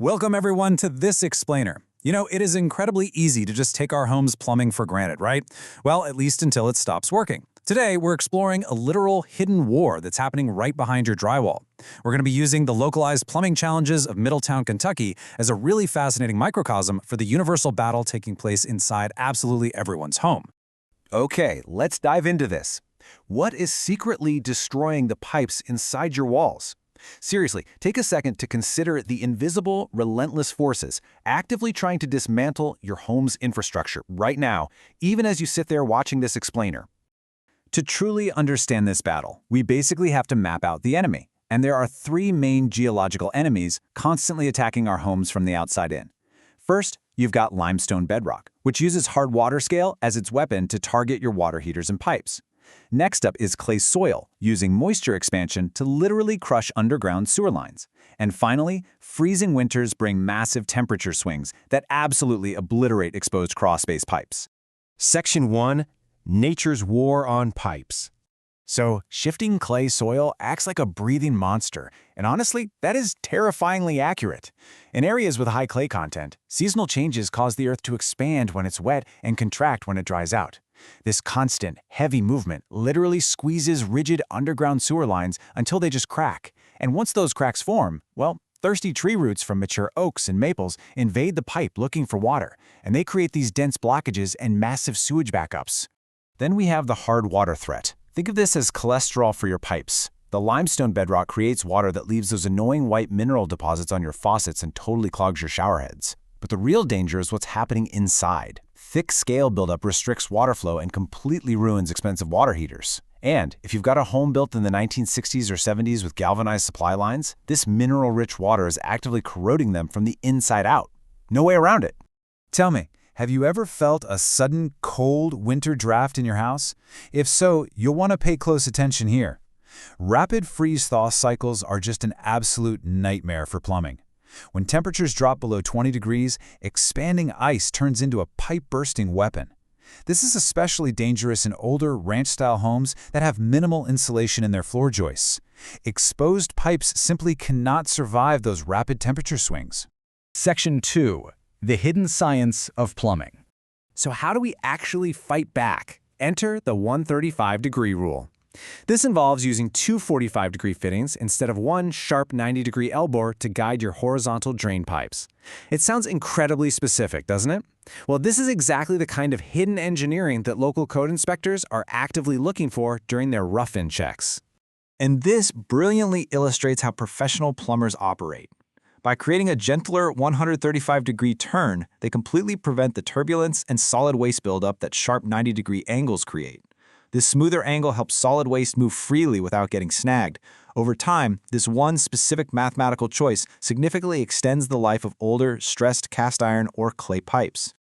Welcome everyone to this explainer. You know, it is incredibly easy to just take our home's plumbing for granted, right? Well, at least until it stops working. Today, we're exploring a literal hidden war that's happening right behind your drywall. We're going to be using the localized plumbing challenges of Middletown, Kentucky as a really fascinating microcosm for the universal battle taking place inside absolutely everyone's home. Okay, let's dive into this. What is secretly destroying the pipes inside your walls? Seriously, take a second to consider the invisible, relentless forces actively trying to dismantle your home's infrastructure right now, even as you sit there watching this explainer. To truly understand this battle, we basically have to map out the enemy. And there are three main geological enemies constantly attacking our homes from the outside in. First, you've got limestone bedrock, which uses hard water scale as its weapon to target your water heaters and pipes. Next up is clay soil, using moisture expansion to literally crush underground sewer lines. And finally, freezing winters bring massive temperature swings that absolutely obliterate exposed crawl-space pipes. Section 1. Nature's War on Pipes. So, shifting clay soil acts like a breathing monster, and honestly, that is terrifyingly accurate. In areas with high clay content, seasonal changes cause the earth to expand when it's wet and contract when it dries out. This constant, heavy movement literally squeezes rigid underground sewer lines until they just crack. And once those cracks form, well, thirsty tree roots from mature oaks and maples invade the pipe looking for water, and they create these dense blockages and massive sewage backups. Then we have the hard water threat. Think of this as cholesterol for your pipes. The limestone bedrock creates water that leaves those annoying white mineral deposits on your faucets and totally clogs your shower heads. But the real danger is what's happening inside. Thick scale buildup restricts water flow and completely ruins expensive water heaters. And if you've got a home built in the 1960s or 70s with galvanized supply lines, this mineral-rich water is actively corroding them from the inside out. No way around it. Tell me, have you ever felt a sudden cold winter draft in your house? If so, you'll want to pay close attention here. Rapid freeze-thaw cycles are just an absolute nightmare for plumbing. When temperatures drop below 20 degrees, expanding ice turns into a pipe-bursting weapon. This is especially dangerous in older ranch-style homes that have minimal insulation in their floor joists. Exposed pipes simply cannot survive those rapid temperature swings. Section 2. The Hidden Science of Plumbing. So how do we actually fight back? Enter the 135-degree rule. This involves using two 45-degree fittings instead of one sharp 90-degree L-bore to guide your horizontal drain pipes. It sounds incredibly specific, doesn't it? Well, this is exactly the kind of hidden engineering that local code inspectors are actively looking for during their rough-in checks. And this brilliantly illustrates how professional plumbers operate. By creating a gentler 135-degree turn, they completely prevent the turbulence and solid waste buildup that sharp 90-degree angles create. This smoother angle helps solid waste move freely without getting snagged. Over time, this one specific mathematical choice significantly extends the life of older, stressed cast iron or clay pipes.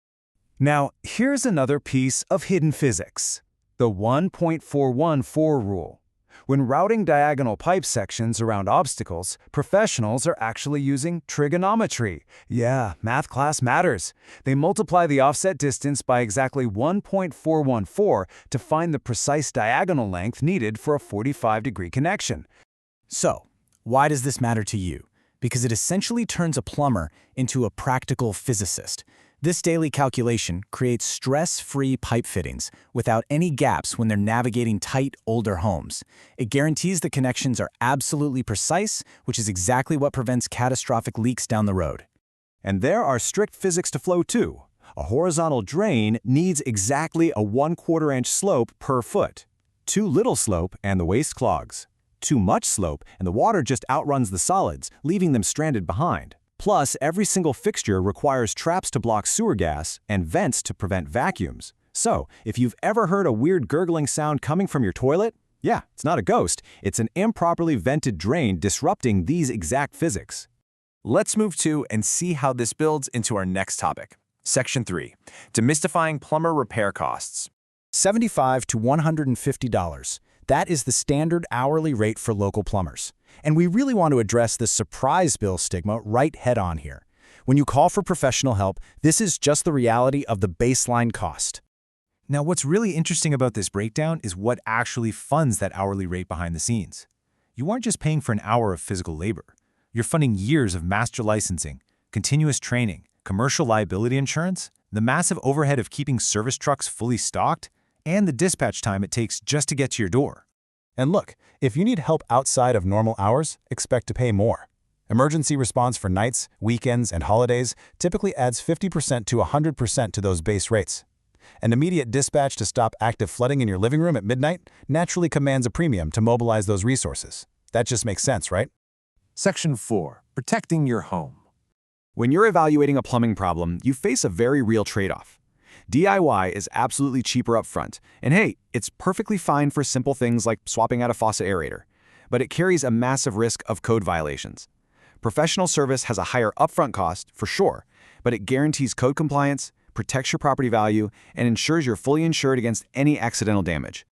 Now, here's another piece of hidden physics. The 1.414 rule. When routing diagonal pipe sections around obstacles, professionals are actually using trigonometry. Yeah, math class matters. They multiply the offset distance by exactly 1.414 to find the precise diagonal length needed for a 45-degree connection. So, why does this matter to you? Because it essentially turns a plumber into a practical physicist. This daily calculation creates stress-free pipe fittings without any gaps when they're navigating tight, older homes. It guarantees the connections are absolutely precise, which is exactly what prevents catastrophic leaks down the road. And there are strict physics to flow too. A horizontal drain needs exactly a 1/4 inch slope per foot. Too little slope and the waste clogs. Too much slope and the water just outruns the solids, leaving them stranded behind. Plus, every single fixture requires traps to block sewer gas and vents to prevent vacuums. So, if you've ever heard a weird gurgling sound coming from your toilet, yeah, it's not a ghost. It's an improperly vented drain disrupting these exact physics. Let's move to and see how this builds into our next topic. Section 3. Demystifying plumber repair costs. $75 to $150. That is the standard hourly rate for local plumbers. And we really want to address the surprise bill stigma right head-on here. When you call for professional help, this is just the reality of the baseline cost. Now, what's really interesting about this breakdown is what actually funds that hourly rate behind the scenes. You aren't just paying for an hour of physical labor. You're funding years of master licensing, continuous training, commercial liability insurance, the massive overhead of keeping service trucks fully stocked, and the dispatch time it takes just to get to your door. And look, if you need help outside of normal hours, expect to pay more. Emergency response for nights, weekends, and holidays typically adds 50% to 100% to those base rates. An immediate dispatch to stop active flooding in your living room at midnight naturally commands a premium to mobilize those resources. That just makes sense, right? Section 4. Protecting your home. When you're evaluating a plumbing problem, you face a very real trade-off. DIY is absolutely cheaper up front, and hey, it's perfectly fine for simple things like swapping out a faucet aerator. But it carries a massive risk of code violations. Professional service has a higher upfront cost, for sure, but it guarantees code compliance, protects your property value, and ensures you're fully insured against any accidental damage.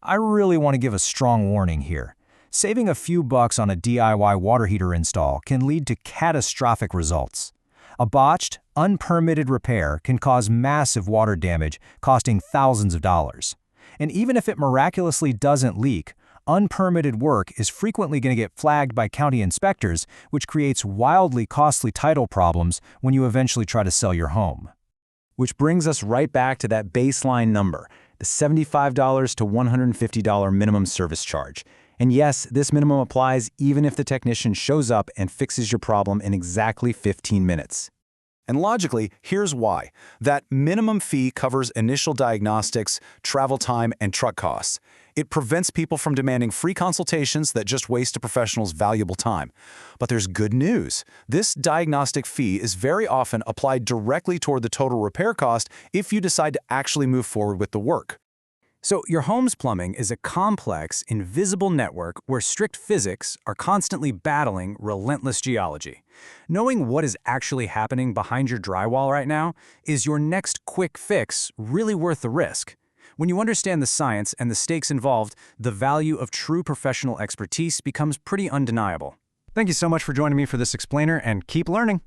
I really want to give a strong warning here. Saving a few bucks on a DIY water heater install can lead to catastrophic results. A botched, unpermitted repair can cause massive water damage, costing thousands of dollars. And even if it miraculously doesn't leak, unpermitted work is frequently going to get flagged by county inspectors, which creates wildly costly title problems when you eventually try to sell your home. Which brings us right back to that baseline number, the $75 to $150 minimum service charge. And yes, this minimum applies even if the technician shows up and fixes your problem in exactly 15 minutes. And logically, here's why. That minimum fee covers initial diagnostics, travel time, and truck costs. It prevents people from demanding free consultations that just waste a professional's valuable time. But there's good news. This diagnostic fee is very often applied directly toward the total repair cost if you decide to actually move forward with the work. So your home's plumbing is a complex, invisible network where strict physics are constantly battling relentless geology. Knowing what is actually happening behind your drywall right now is your next quick fix really worth the risk. When you understand the science and the stakes involved, the value of true professional expertise becomes pretty undeniable. Thank you so much for joining me for this explainer, and keep learning.